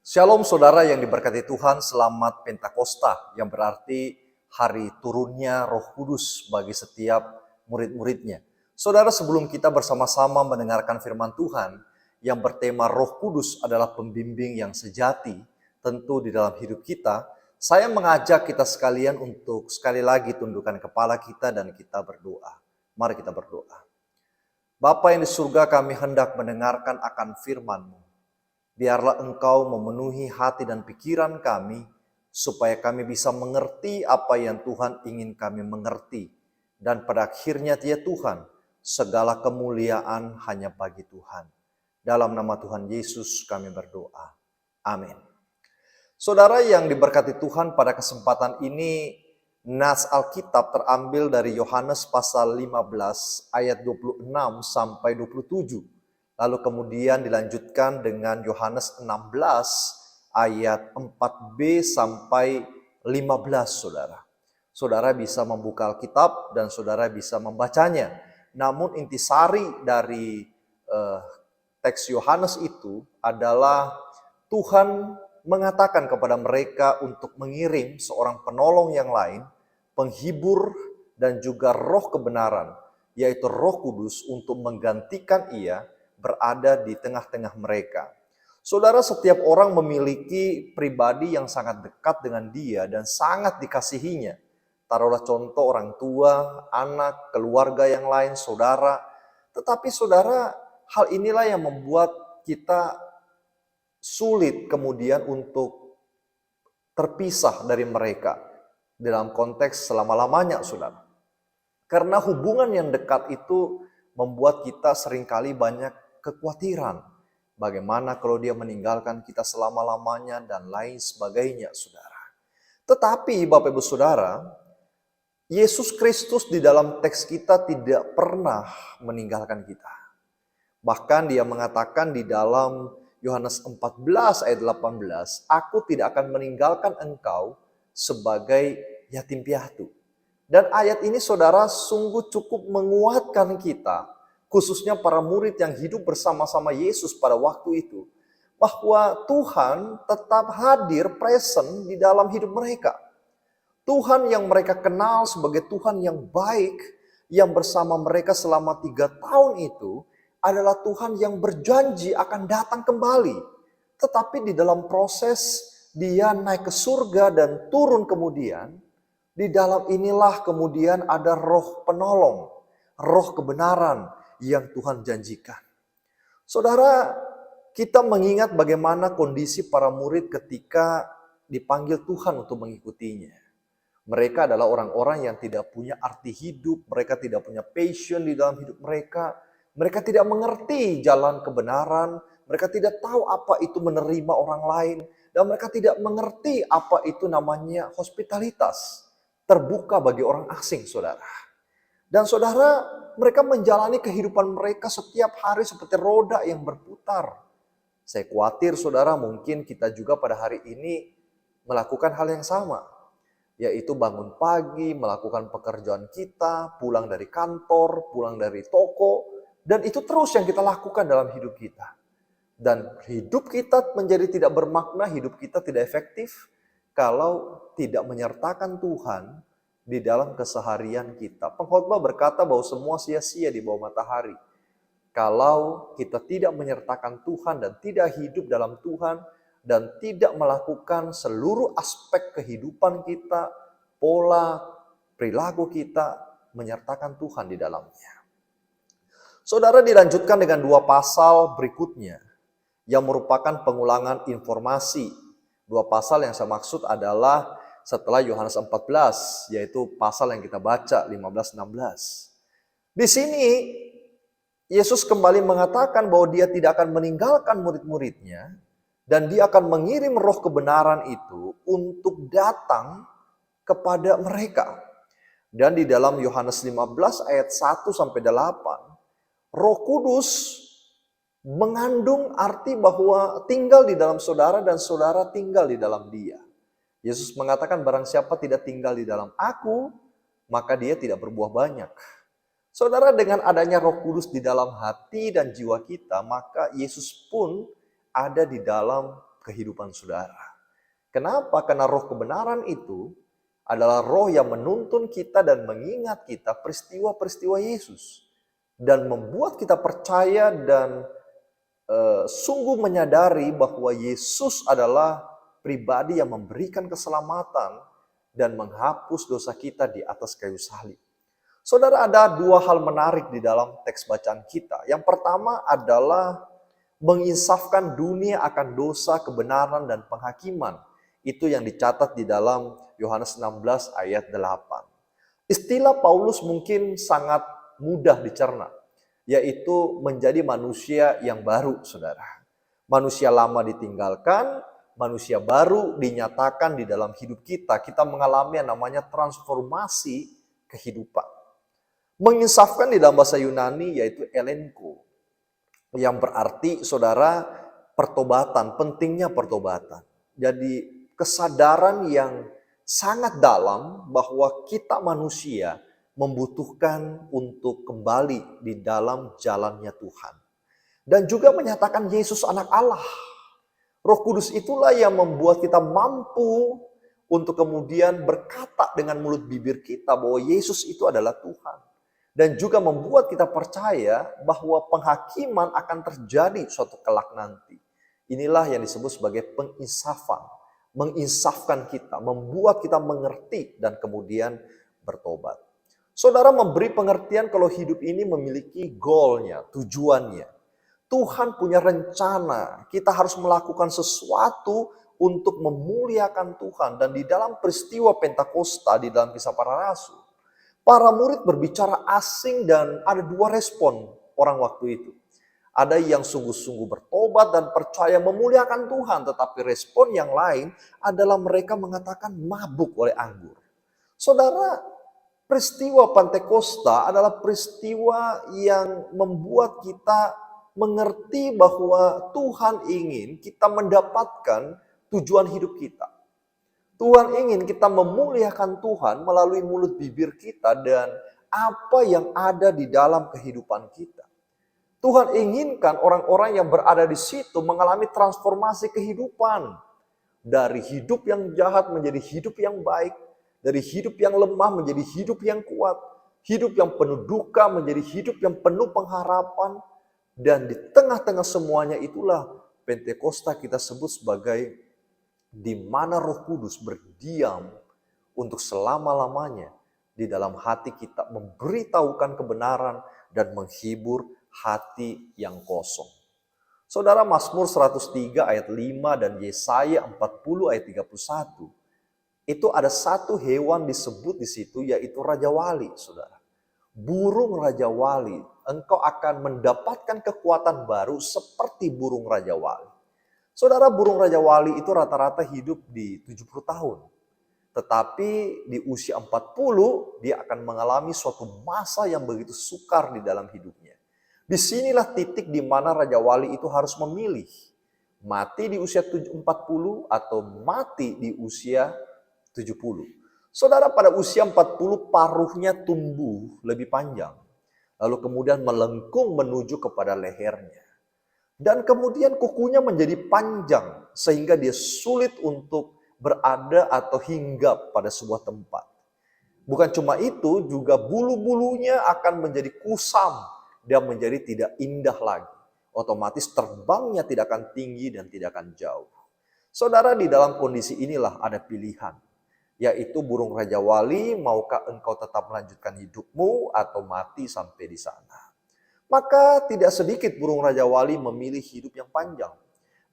Shalom saudara yang diberkati Tuhan, selamat Pentakosta yang berarti hari turunnya Roh Kudus bagi setiap murid-muridnya. Saudara, sebelum kita bersama-sama mendengarkan firman Tuhan yang bertema Roh Kudus adalah pembimbing yang sejati tentu di dalam hidup kita, saya mengajak kita sekalian untuk sekali lagi tundukkan kepala kita dan kita berdoa. Mari kita berdoa. Bapa yang di surga, kami hendak mendengarkan akan firman-Mu. Biarlah Engkau memenuhi hati dan pikiran kami, supaya kami bisa mengerti apa yang Tuhan ingin kami mengerti. Dan pada akhirnya ya Tuhan, segala kemuliaan hanya bagi Tuhan. Dalam nama Tuhan Yesus kami berdoa. Amin. Saudara yang diberkati Tuhan, pada kesempatan ini, nas Alkitab terambil dari Yohanes pasal 15 ayat 26 sampai 27. Lalu kemudian dilanjutkan dengan Yohanes 16 ayat 4b sampai 15, saudara. Saudara bisa membuka Alkitab dan saudara bisa membacanya. Namun intisari dari teks Yohanes itu adalah Tuhan mengatakan kepada mereka untuk mengirim seorang penolong yang lain, penghibur dan juga roh kebenaran, yaitu Roh Kudus untuk menggantikan ia berada di tengah-tengah mereka. Saudara, setiap orang memiliki pribadi yang sangat dekat dengan dia dan sangat dikasihinya. Taruhlah contoh orang tua, anak, keluarga yang lain, saudara. Tetapi saudara, hal inilah yang membuat kita sulit kemudian untuk terpisah dari mereka dalam konteks selama-lamanya, saudara. Karena hubungan yang dekat itu membuat kita seringkali banyak kekhawatiran. Bagaimana kalau dia meninggalkan kita selama-lamanya dan lain sebagainya, saudara. Tetapi Bapak Ibu Saudara, Yesus Kristus di dalam teks kita tidak pernah meninggalkan kita. Bahkan dia mengatakan di dalam Yohanes 14 ayat 18, "Aku tidak akan meninggalkan engkau sebagai yatim piatu." Dan ayat ini saudara sungguh cukup menguatkan kita, khususnya para murid yang hidup bersama-sama Yesus pada waktu itu, bahwa Tuhan tetap hadir, present di dalam hidup mereka. Tuhan yang mereka kenal sebagai Tuhan yang baik, yang bersama mereka selama 3 tahun itu, adalah Tuhan yang berjanji akan datang kembali. Tetapi di dalam proses dia naik ke surga dan turun kemudian, di dalam inilah kemudian ada roh penolong, roh kebenaran yang Tuhan janjikan. Saudara, kita mengingat bagaimana kondisi para murid ketika dipanggil Tuhan untuk mengikutinya. Mereka adalah orang-orang yang tidak punya arti hidup, mereka tidak punya passion di dalam hidup mereka tidak mengerti jalan kebenaran, mereka tidak tahu apa itu menerima orang lain, dan mereka tidak mengerti apa itu namanya hospitalitas, terbuka bagi orang asing, saudara. Dan saudara, mereka menjalani kehidupan mereka setiap hari seperti roda yang berputar. Saya khawatir saudara, mungkin kita juga pada hari ini melakukan hal yang sama. Yaitu bangun pagi, melakukan pekerjaan kita, pulang dari kantor, pulang dari toko. Dan itu terus yang kita lakukan dalam hidup kita. Dan hidup kita menjadi tidak bermakna, hidup kita tidak efektif kalau tidak menyertakan Tuhan di dalam keseharian kita. Pengkhotbah berkata bahwa semua sia-sia di bawah matahari. Kalau kita tidak menyertakan Tuhan dan tidak hidup dalam Tuhan dan tidak melakukan seluruh aspek kehidupan kita, pola, perilaku kita, menyertakan Tuhan di dalamnya. Saudara, dilanjutkan dengan 2 pasal berikutnya yang merupakan pengulangan informasi. 2 pasal yang saya maksud adalah setelah Yohanes 14, yaitu pasal yang kita baca 15-16. Di sini Yesus kembali mengatakan bahwa dia tidak akan meninggalkan murid-muridnya dan dia akan mengirim roh kebenaran itu untuk datang kepada mereka. Dan di dalam Yohanes 15 ayat 1 sampai 8, Roh Kudus mengandung arti bahwa tinggal di dalam saudara dan saudara tinggal di dalam dia. Yesus mengatakan barang siapa tidak tinggal di dalam aku, maka dia tidak berbuah banyak. Saudara, dengan adanya Roh Kudus di dalam hati dan jiwa kita, maka Yesus pun ada di dalam kehidupan saudara. Kenapa? Karena roh kebenaran itu adalah roh yang menuntun kita dan mengingat kita peristiwa-peristiwa Yesus. Dan membuat kita percaya dan sungguh menyadari bahwa Yesus adalah pribadi yang memberikan keselamatan dan menghapus dosa kita di atas kayu salib. Saudara, ada dua hal menarik di dalam teks bacaan kita. Yang pertama adalah menginsafkan dunia akan dosa, kebenaran, dan penghakiman. Itu yang dicatat di dalam Yohanes 16 ayat 8. Istilah Paulus mungkin sangat mudah dicerna, yaitu menjadi manusia yang baru, saudara. Manusia lama ditinggalkan, manusia baru dinyatakan di dalam hidup kita. Kita mengalami yang namanya transformasi kehidupan. Menginsafkan di dalam bahasa Yunani yaitu elenko, yang berarti, saudara, pertobatan, pentingnya pertobatan. Jadi kesadaran yang sangat dalam bahwa kita manusia membutuhkan untuk kembali di dalam jalannya Tuhan. Dan juga menyatakan Yesus anak Allah. Roh Kudus itulah yang membuat kita mampu untuk kemudian berkata dengan mulut bibir kita bahwa Yesus itu adalah Tuhan. Dan juga membuat kita percaya bahwa penghakiman akan terjadi suatu kelak nanti. Inilah yang disebut sebagai penginsafan. Menginsafkan kita, membuat kita mengerti dan kemudian bertobat. Saudara, memberi pengertian kalau hidup ini memiliki goalnya, tujuannya. Tuhan punya rencana, kita harus melakukan sesuatu untuk memuliakan Tuhan. Dan di dalam peristiwa Pentakosta, di dalam Kisah Para Rasul, para murid berbicara asing dan ada dua respon orang waktu itu. Ada yang sungguh-sungguh bertobat dan percaya memuliakan Tuhan. Tetapi respon yang lain adalah mereka mengatakan mabuk oleh anggur. Saudara, peristiwa Pentakosta adalah peristiwa yang membuat kita mengerti bahwa Tuhan ingin kita mendapatkan tujuan hidup kita. Tuhan ingin kita memuliakan Tuhan melalui mulut bibir kita dan apa yang ada di dalam kehidupan kita. Tuhan inginkan orang-orang yang berada di situ mengalami transformasi kehidupan. Dari hidup yang jahat menjadi hidup yang baik. Dari hidup yang lemah menjadi hidup yang kuat. Hidup yang penuh duka menjadi hidup yang penuh pengharapan. Dan di tengah-tengah semuanya itulah Pentakosta kita sebut sebagai di mana Roh Kudus berdiam untuk selama-lamanya di dalam hati kita, memberitahukan kebenaran dan menghibur hati yang kosong. Saudara, Mazmur 103 ayat 5 dan Yesaya 40 ayat 31. Itu ada satu hewan disebut di situ yaitu Raja Wali, saudara. Burung Raja Wali, engkau akan mendapatkan kekuatan baru seperti burung Raja Wali. Saudara, burung Raja Wali itu rata-rata hidup di 70 tahun. Tetapi di usia 40 dia akan mengalami suatu masa yang begitu sukar di dalam hidupnya. Disinilah titik di mana Raja Wali itu harus memilih. Mati di usia 40 atau mati di usia 70. Saudara, pada usia 40 paruhnya tumbuh lebih panjang. Lalu kemudian melengkung menuju kepada lehernya. Dan kemudian kukunya menjadi panjang sehingga dia sulit untuk berada atau hinggap pada sebuah tempat. Bukan cuma itu, juga bulu-bulunya akan menjadi kusam. Dia menjadi tidak indah lagi. Otomatis terbangnya tidak akan tinggi dan tidak akan jauh. Saudara, di dalam kondisi inilah ada pilihan. Yaitu burung Raja Wali, maukah engkau tetap melanjutkan hidupmu atau mati sampai di sana. Maka tidak sedikit burung Raja Wali memilih hidup yang panjang.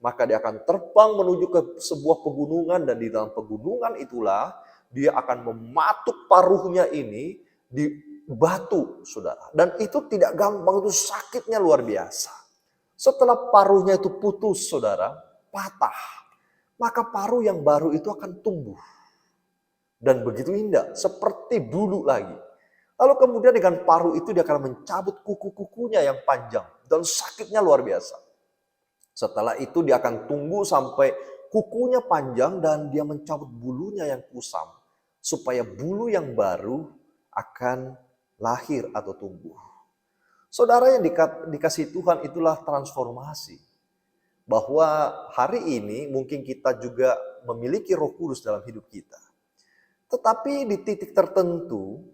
Maka dia akan terbang menuju ke sebuah pegunungan dan di dalam pegunungan itulah dia akan mematuk paruhnya ini di batu, saudara. Dan itu tidak gampang, itu sakitnya luar biasa. Setelah paruhnya itu putus, saudara, patah, maka paruh yang baru itu akan tumbuh. Dan begitu indah, seperti dulu lagi. Lalu kemudian dengan paruh itu dia akan mencabut kuku-kukunya yang panjang. Dan sakitnya luar biasa. Setelah itu dia akan tunggu sampai kukunya panjang dan dia mencabut bulunya yang kusam. Supaya bulu yang baru akan lahir atau tumbuh. Saudara, yang dikasih Tuhan itulah transformasi. bahwa hari ini mungkin kita juga memiliki Roh Kudus dalam hidup kita. Tetapi di titik tertentu,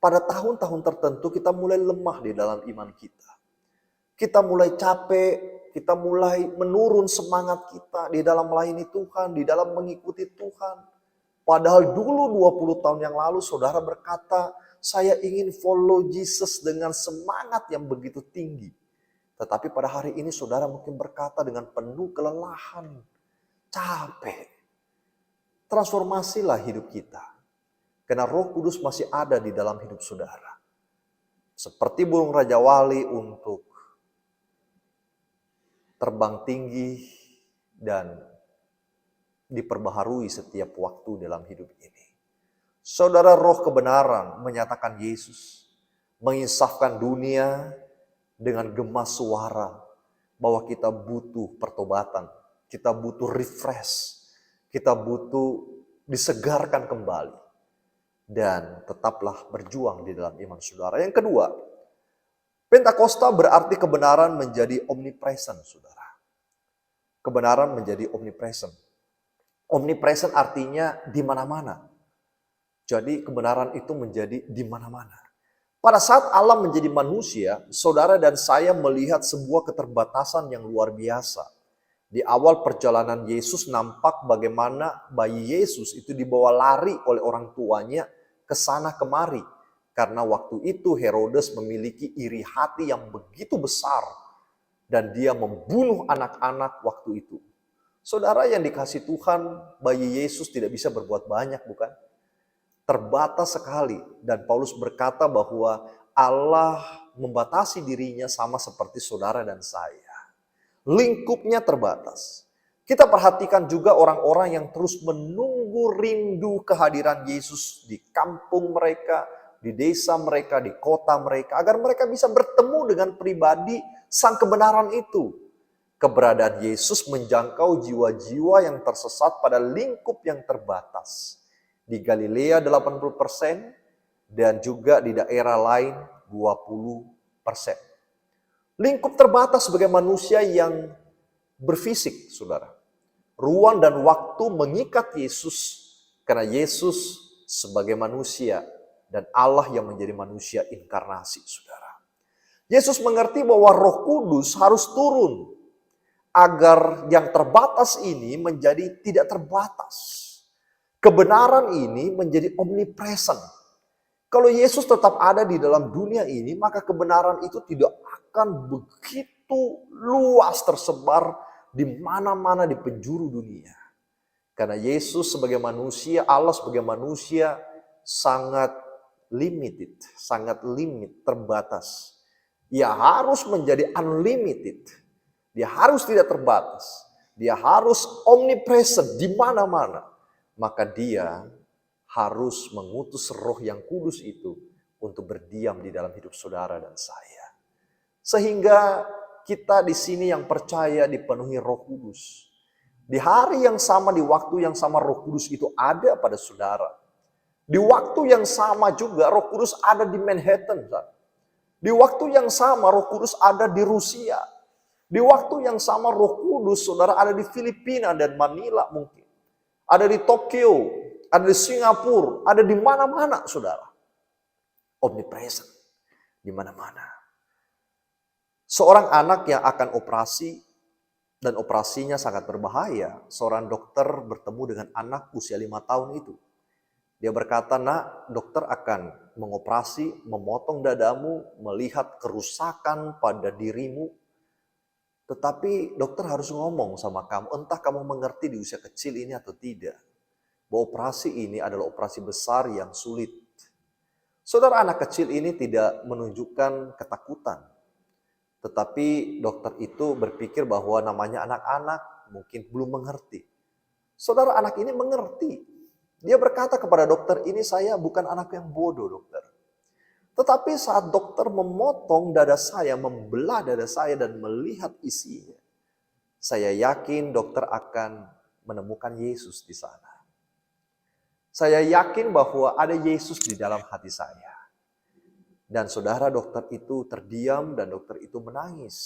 pada tahun-tahun tertentu kita mulai lemah di dalam iman kita. Kita mulai capek, kita mulai menurun semangat kita di dalam melayani Tuhan, di dalam mengikuti Tuhan. Padahal dulu 20 tahun yang lalu saudara berkata, saya ingin follow Jesus dengan semangat yang begitu tinggi. Tetapi pada hari ini saudara mungkin berkata dengan penuh kelelahan, capek. Transformasilah hidup kita. Karena Roh Kudus masih ada di dalam hidup saudara. Seperti burung Raja Wali untuk terbang tinggi dan diperbaharui setiap waktu dalam hidup ini. Saudara, Roh kebenaran menyatakan Yesus, menginsafkan dunia dengan gema suara bahwa kita butuh pertobatan, kita butuh refresh, kita butuh disegarkan kembali. Dan tetaplah berjuang di dalam iman saudara. Yang kedua, Pentakosta berarti kebenaran menjadi omnipresent, saudara. Kebenaran menjadi omnipresent. Omnipresent artinya di mana-mana. Jadi kebenaran itu menjadi di mana-mana. Pada saat Allah menjadi manusia, saudara dan saya melihat sebuah keterbatasan yang luar biasa. Di awal perjalanan Yesus nampak bagaimana bayi Yesus itu dibawa lari oleh orang tuanya ke sana kemari. Karena waktu itu Herodes memiliki iri hati yang begitu besar. Dan dia membunuh anak-anak waktu itu. Saudara yang dikasih Tuhan, bayi Yesus tidak bisa berbuat banyak, bukan? Terbatas sekali. Dan Paulus berkata bahwa Allah membatasi dirinya sama seperti saudara dan saya. Lingkupnya terbatas. Kita perhatikan juga orang-orang yang terus menunggu rindu kehadiran Yesus di kampung mereka, di desa mereka, di kota mereka, agar mereka bisa bertemu dengan pribadi sang kebenaran itu. Keberadaan Yesus menjangkau jiwa-jiwa yang tersesat pada lingkup yang terbatas. Di Galilea 80% dan juga di daerah lain 20%. Lingkup terbatas sebagai manusia yang berfisik, saudara. Ruang dan waktu mengikat Yesus karena Yesus sebagai manusia dan Allah yang menjadi manusia inkarnasi, saudara. Yesus mengerti bahwa Roh Kudus harus turun agar yang terbatas ini menjadi tidak terbatas. Kebenaran ini menjadi omnipresent. Kalau Yesus tetap ada di dalam dunia ini, maka kebenaran itu tidak akan begitu luas tersebar di mana-mana di penjuru dunia. Karena Yesus sebagai manusia, Allah sebagai manusia sangat limited, sangat terbatas. Ia harus menjadi unlimited. Dia harus tidak terbatas. Dia harus omnipresent di mana-mana. Maka dia harus mengutus Roh yang kudus itu untuk berdiam di dalam hidup saudara dan saya. Sehingga kita di sini yang percaya dipenuhi Roh Kudus. Di hari yang sama, di waktu yang sama Roh Kudus itu ada pada saudara. Di waktu yang sama juga Roh Kudus ada di Manhattan. Di waktu yang sama Roh Kudus ada di Rusia. Di waktu yang sama Roh Kudus saudara ada di Filipina dan Manila mungkin. Ada di Tokyo, ada di Singapura, ada di mana-mana saudara. Omnipresent, di mana-mana. Seorang anak yang akan operasi dan operasinya sangat berbahaya. Seorang dokter bertemu dengan anak usia 5 tahun itu. Dia berkata, "Nak, dokter akan mengoperasi, memotong dadamu, melihat kerusakan pada dirimu. Tetapi dokter harus ngomong sama kamu, entah kamu mengerti di usia kecil ini atau tidak, bahwa operasi ini adalah operasi besar yang sulit." Saudara, anak kecil ini tidak menunjukkan ketakutan. Tetapi dokter itu berpikir bahwa namanya anak-anak mungkin belum mengerti. Saudara, anak ini mengerti. Dia berkata kepada dokter, "Ini saya bukan anak yang bodoh, dokter." Tetapi saat dokter memotong dada saya, membelah dada saya dan melihat isinya, saya yakin dokter akan menemukan Yesus di sana. Saya yakin bahwa ada Yesus di dalam hati saya. Dan saudara, dokter itu terdiam dan dokter itu menangis.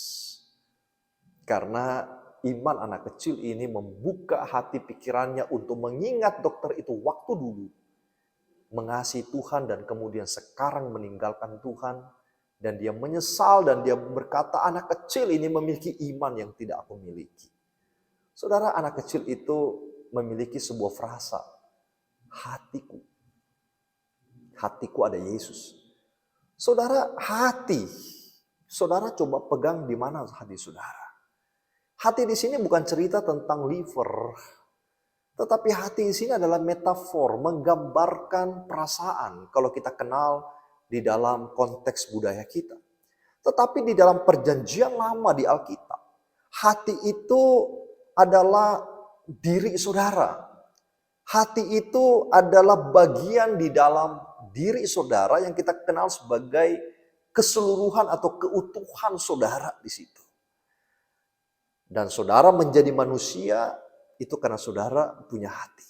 Karena iman anak kecil ini membuka hati pikirannya untuk mengingat dokter itu waktu dulu mengasihi Tuhan dan kemudian sekarang meninggalkan Tuhan, dan dia menyesal dan dia berkata, anak kecil ini memiliki iman yang tidak aku miliki. Saudara, anak kecil itu memiliki sebuah frasa, hatiku. Hatiku ada Yesus. Saudara, hati. Saudara coba pegang di mana hati saudara. Hati di sini bukan cerita tentang liver, tetapi hati di sini adalah metafor, menggambarkan perasaan kalau kita kenal di dalam konteks budaya kita. Tetapi di dalam perjanjian lama di Alkitab, hati itu adalah diri saudara. Hati itu adalah bagian di dalam diri saudara yang kita kenal sebagai keseluruhan atau keutuhan saudara di situ. Dan saudara menjadi manusia itu karena saudara punya hati.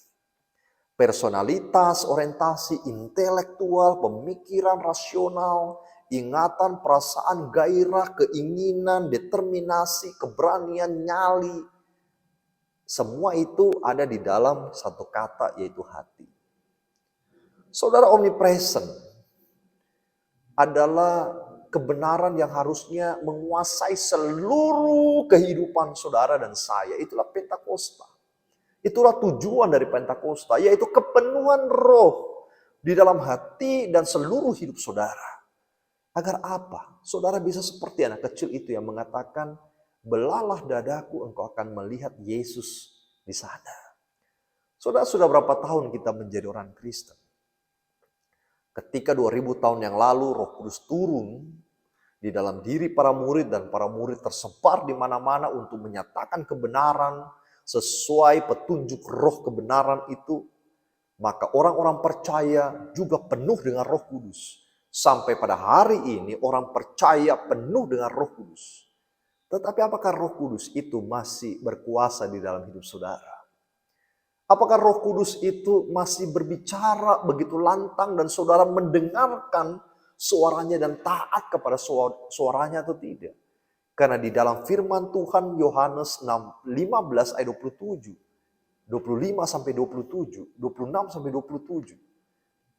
Personalitas, orientasi, intelektual, pemikiran rasional, ingatan, perasaan, gairah, keinginan, determinasi, keberanian, nyali. Semua itu ada di dalam satu kata, yaitu hati. Saudara, omnipresent adalah kebenaran yang harusnya menguasai seluruh kehidupan saudara dan saya. Itulah Pentakosta. Itulah tujuan dari Pentakosta, yaitu kepenuhan roh di dalam hati dan seluruh hidup saudara. Agar apa? Saudara bisa seperti anak kecil itu yang mengatakan, belalah dadaku, engkau akan melihat Yesus di sana. Saudara, sudah berapa tahun kita menjadi orang Kristen? Ketika 2000 tahun yang lalu Roh Kudus turun di dalam diri para murid dan para murid tersebar di mana-mana untuk menyatakan kebenaran sesuai petunjuk roh kebenaran itu, maka orang-orang percaya juga penuh dengan Roh Kudus. Sampai pada hari ini orang percaya penuh dengan Roh Kudus. Tetapi apakah Roh Kudus itu masih berkuasa di dalam hidup saudara? Apakah Roh Kudus itu masih berbicara begitu lantang dan saudara mendengarkan suaranya dan taat kepada suaranya atau tidak? Karena di dalam firman Tuhan Yohanes 15 ayat 27, 25 sampai 27, 26 sampai 27.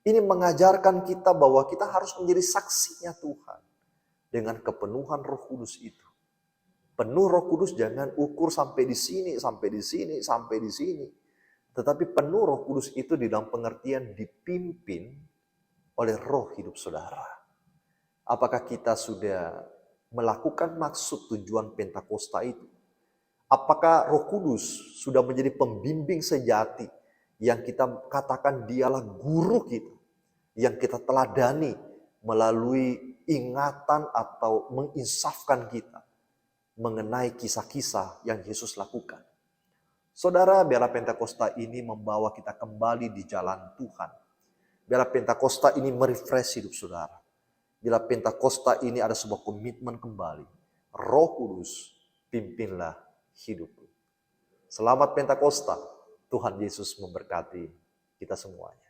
Ini mengajarkan kita bahwa kita harus menjadi saksinya Tuhan dengan kepenuhan Roh Kudus itu. Penuh Roh Kudus jangan ukur sampai di sini, sampai di sini, sampai di sini. Tetapi penuh Roh Kudus itu di dalam pengertian dipimpin oleh roh hidup saudara. Apakah kita sudah melakukan maksud tujuan Pentakosta itu? Apakah Roh Kudus sudah menjadi pembimbing sejati yang kita katakan dialah guru kita, yang kita teladani melalui ingatan atau menginsafkan kita mengenai kisah-kisah yang Yesus lakukan? Saudara, biarlah Pentakosta ini membawa kita kembali di jalan Tuhan. Biarlah Pentakosta ini merefresh hidup saudara. Biarlah Pentakosta ini ada sebuah komitmen kembali. Roh Kudus, pimpinlah hidupku. Selamat Pentakosta. Tuhan Yesus memberkati kita semuanya.